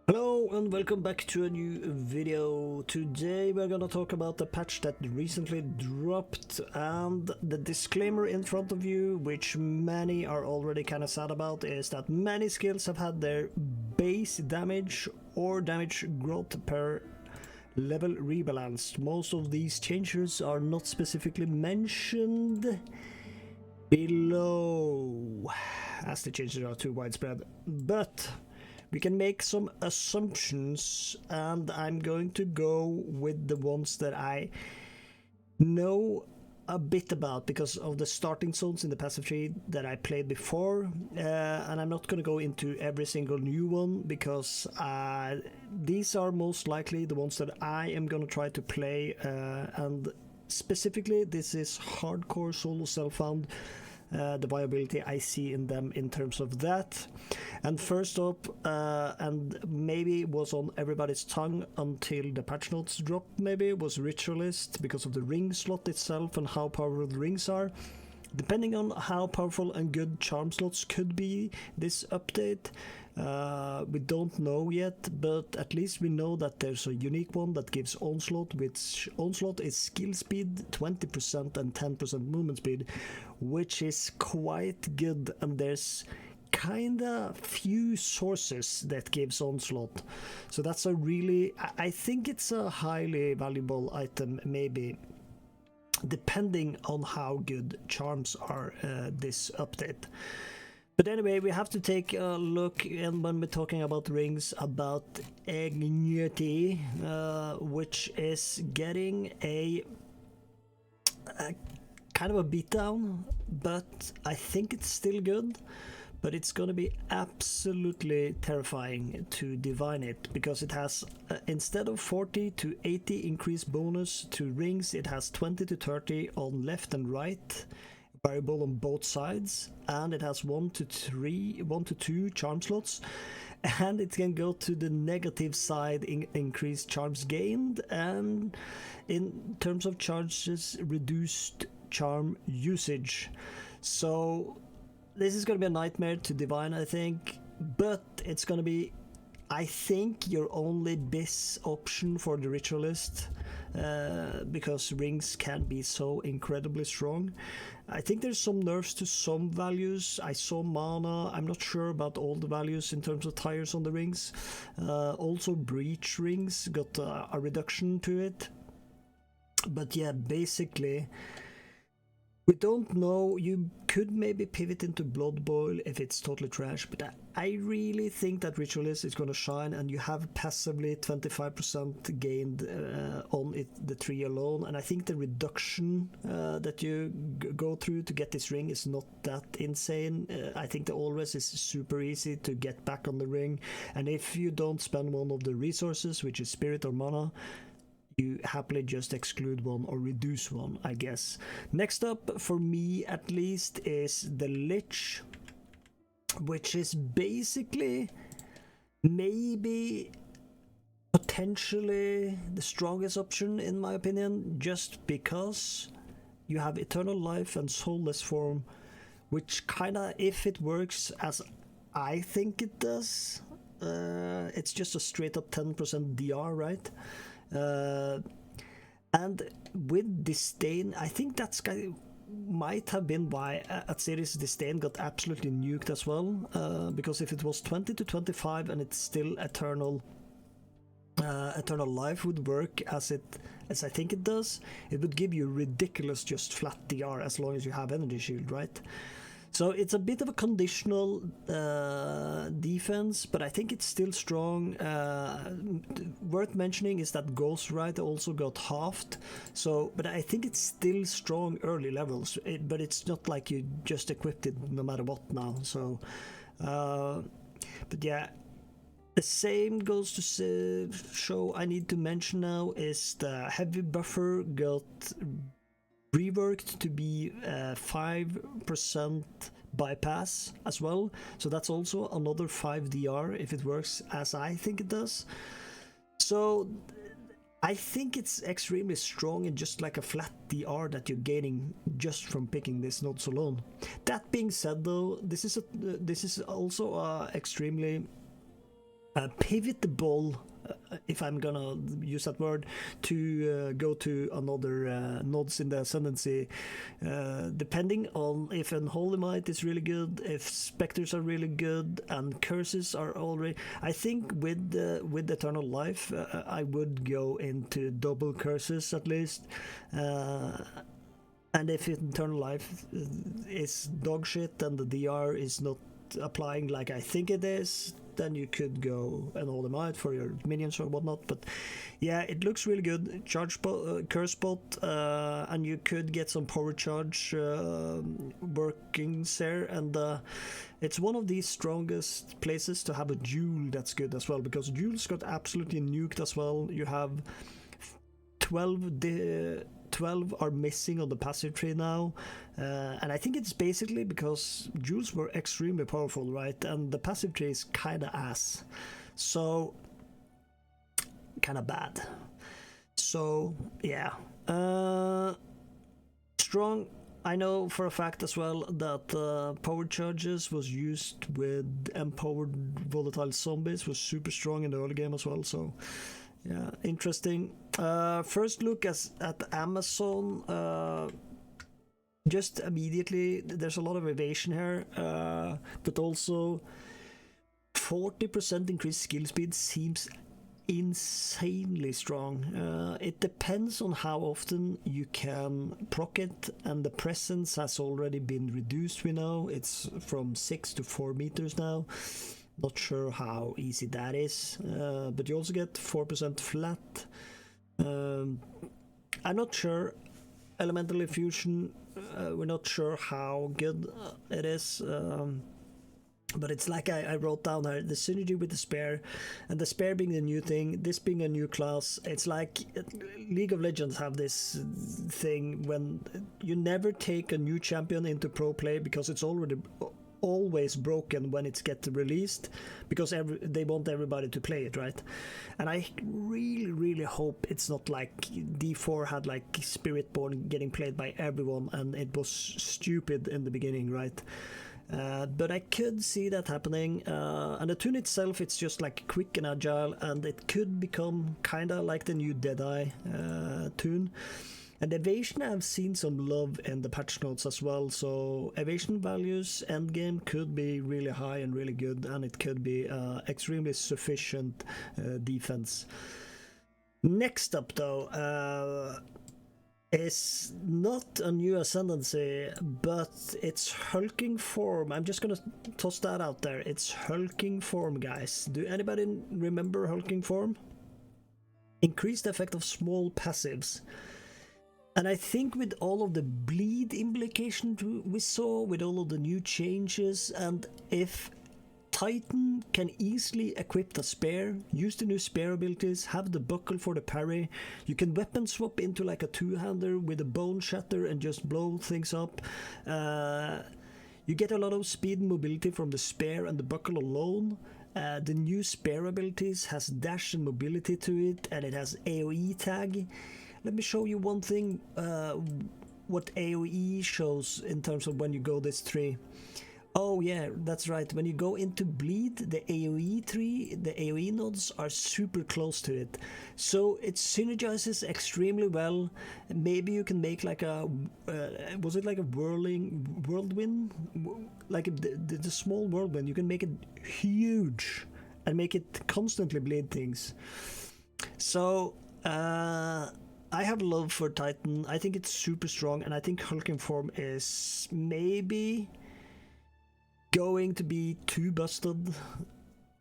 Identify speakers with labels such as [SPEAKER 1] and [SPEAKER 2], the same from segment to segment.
[SPEAKER 1] Hello and welcome back to a new video. Today we're gonna talk about the patch that recently dropped, and the disclaimer in front of you, which many are already kinda sad about, is that many skills have had their base damage or damage growth per level rebalanced. Most of these changes are not specifically mentioned below, as the changes are too widespread, but we can make some assumptions, and I'm going to go with the ones that I know a bit about because of the starting zones in the passive tree that I played before, and I'm not going to go into every single new one because these are most likely the ones that I am going to try to play, and specifically this is hardcore solo self-found. The viability I see in them in terms of that. And first up, and maybe was on everybody's tongue until the patch notes dropped, maybe, was Ritualist, because of the ring slot itself and how powerful the rings are. Depending on how powerful and good charm slots could be this update, we don't know yet, but at least we know that there's a unique one that gives Onslaught, which Onslaught is skill speed 20% and 10% movement speed, which is quite good, and there's kinda few sources that gives Onslaught. So that's a really, I think it's a highly valuable item, maybe, depending on how good charms are this update. But anyway, we have to take a look, and when we're talking about rings, about Ingenuity, which is getting a kind of a beatdown, but I think it's still good. But it's gonna be absolutely terrifying to divine it, because it has, instead of 40 to 80 increased bonus to rings, it has 20 to 30 on left and right, variable on both sides, and it has 1 to 2 charm slots, and it can go to the negative side in increased charms gained, and in terms of charges, reduced charm usage. So this is going to be a nightmare to divine, I think, but it's going to be, I think, your only bis option for the Ritualist, because rings can be so incredibly strong. I think there's some nerfs to some values. I saw mana. I'm not sure about all the values in terms of tires on the rings. Also, breach rings got a reduction to it. But yeah, basically, we don't know. You could maybe pivot into Blood Boil if it's totally trash, but I really think that Ritualist is going to shine, and you have passively 25% gained on it, the tree alone, and I think the reduction that you go through to get this ring is not that insane. I think the always is super easy to get back on the ring, and if you don't spend one of the resources, which is spirit or mana, you happily just exclude one or reduce one, I guess. Next up, for me at least, is the Lich, which is basically maybe potentially the strongest option in my opinion, just because you have Eternal Life and Soulless Form, which kinda, if it works as I think it does, it's just a straight up 10% DR, right? And with Disdain, I think that's might have been why Atziri's Disdain got absolutely nuked as well, because if it was 20 to 25 and it's still Eternal Life would work as I think it does, it would give you ridiculous just flat DR as long as you have Energy Shield, right? So it's a bit of a conditional defense, but I think it's still strong. Worth mentioning is that Ghostwrithe also got halved, so, but I think it's still strong early levels, but it's not like you just equipped it no matter what now. So, but yeah, the same goes to show I need to mention now is the heavy buffer got reworked to be 5% bypass as well, so that's also another 5 DR if it works as I think it does. So I think it's extremely strong and just like a flat DR that you're gaining just from picking this nodes alone. That being said though, this is also extremely pivotable, if I'm gonna use that word, to go to another nodes in the ascendancy, depending on if Unholy Might is really good, if specters are really good, and curses are already. I think with Eternal Life, I would go into double curses at least. And if Eternal Life is dog shit and the DR is not applying like I think it is, then you could go and Holy Might for your minions or whatnot. But yeah, it looks really good. Charge curse spot, and you could get some power charge workings there, and it's one of the strongest places to have a duel that's good as well, because duels got absolutely nuked as well. You have 12 are missing on the passive tree now, and I think it's basically because duels were extremely powerful, right? And the passive tree is kinda ass, so kinda bad. So yeah, strong. I know for a fact as well that power charges was used with empowered volatile zombies, was super strong in the early game as well, so yeah, interesting. First look at Amazon. Just immediately, there's a lot of evasion here, but also 40% increased skill speed seems insanely strong. It depends on how often you can proc it, and the presence has already been reduced. We know it's from 6 to 4 meters now. Not sure how easy that is, but you also get 4% flat. I'm not sure. Elemental Infusion, we're not sure how good it is, but it's like I wrote down here, the synergy with the Spare, and the Spare being the new thing, this being a new class. It's like League of Legends have this thing when you never take a new champion into pro play because it's always broken when it gets released, because they want everybody to play it, right? And I really hope it's not like D4 had like Spiritborn getting played by everyone and it was stupid in the beginning, right? But I could see that happening, and the tune itself, it's just like quick and agile, and it could become kinda like the new Deadeye tune. And evasion, I've seen some love in the patch notes as well, so evasion values endgame could be really high and really good, and it could be extremely sufficient defense. Next up though, is not a new ascendancy, but it's hulking form. I'm just gonna toss that out there. It's hulking form, guys. Do anybody remember hulking form? Increased effect of small passives. And I think with all of the bleed implication we saw, with all of the new changes, and if Titan can easily equip the Spare, use the new Spare abilities, have the buckle for the parry, you can weapon swap into like a two-hander with a bone shatter and just blow things up. You get a lot of speed and mobility from the Spare and the buckle alone. The new Spare abilities has dash and mobility to it, and it has AoE tag. Let me show you one thing, what AoE shows in terms of when you go this tree. Oh yeah, that's right, when you go into bleed, the AoE tree, the AoE nodes are super close to it. So it synergizes extremely well. Maybe you can make like a, was it like a whirlwind? Like the small whirlwind, you can make it huge and make it constantly bleed things. So, I have love for Titan. I think it's super strong, and I think hulking form is maybe going to be too busted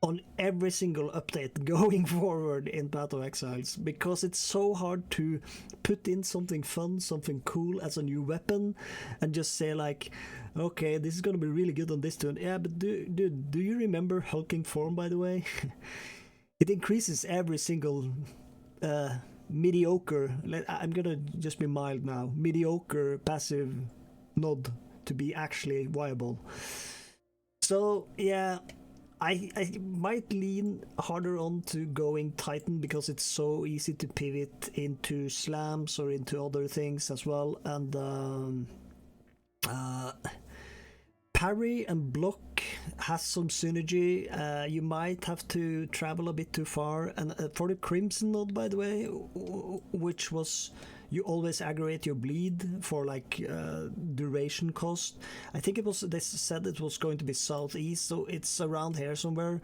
[SPEAKER 1] on every single update going forward in Path of Exiles, because it's so hard to put in something fun, something cool as a new weapon, and just say like, okay, this is gonna be really good on this turn. Yeah, but dude, do you remember hulking form, by the way? It increases every single mediocre, I'm gonna just be mild now, mediocre passive node to be actually viable. So yeah, I might lean harder on to going Titan because it's so easy to pivot into slams or into other things as well, and parry and block has some synergy. You might have to travel a bit too far. And for the Crimson node, by the way, which was you always aggregate your bleed for like duration cost. I think it was, they said it was going to be southeast, so it's around here somewhere.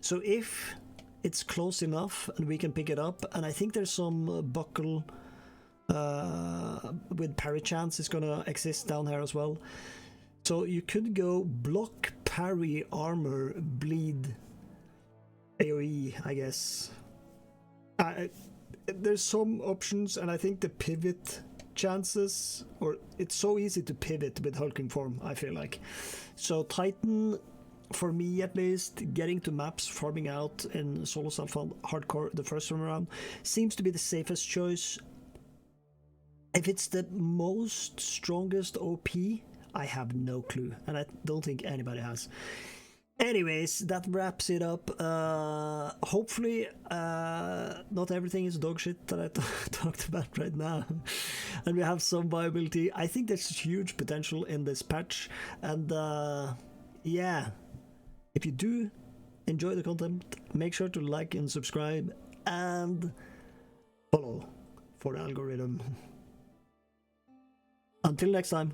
[SPEAKER 1] So if it's close enough and we can pick it up, and I think there's some buckle with parry chance is gonna exist down here as well. So you could go block, parry, armor, bleed, AoE, I guess. There's some options, and I think the pivot chances, or it's so easy to pivot with hulking form, I feel like. So Titan, for me at least, getting to maps, farming out in solo self hardcore the first time around seems to be the safest choice. If it's the most strongest OP, I have no clue, and I don't think anybody has. Anyways, that wraps it up. Hopefully, not everything is dog shit that I talked about right now, and we have some viability. I think there's huge potential in this patch, and yeah, if you do enjoy the content, make sure to like and subscribe and follow for the algorithm. Until next time,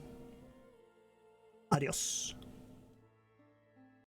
[SPEAKER 1] adios.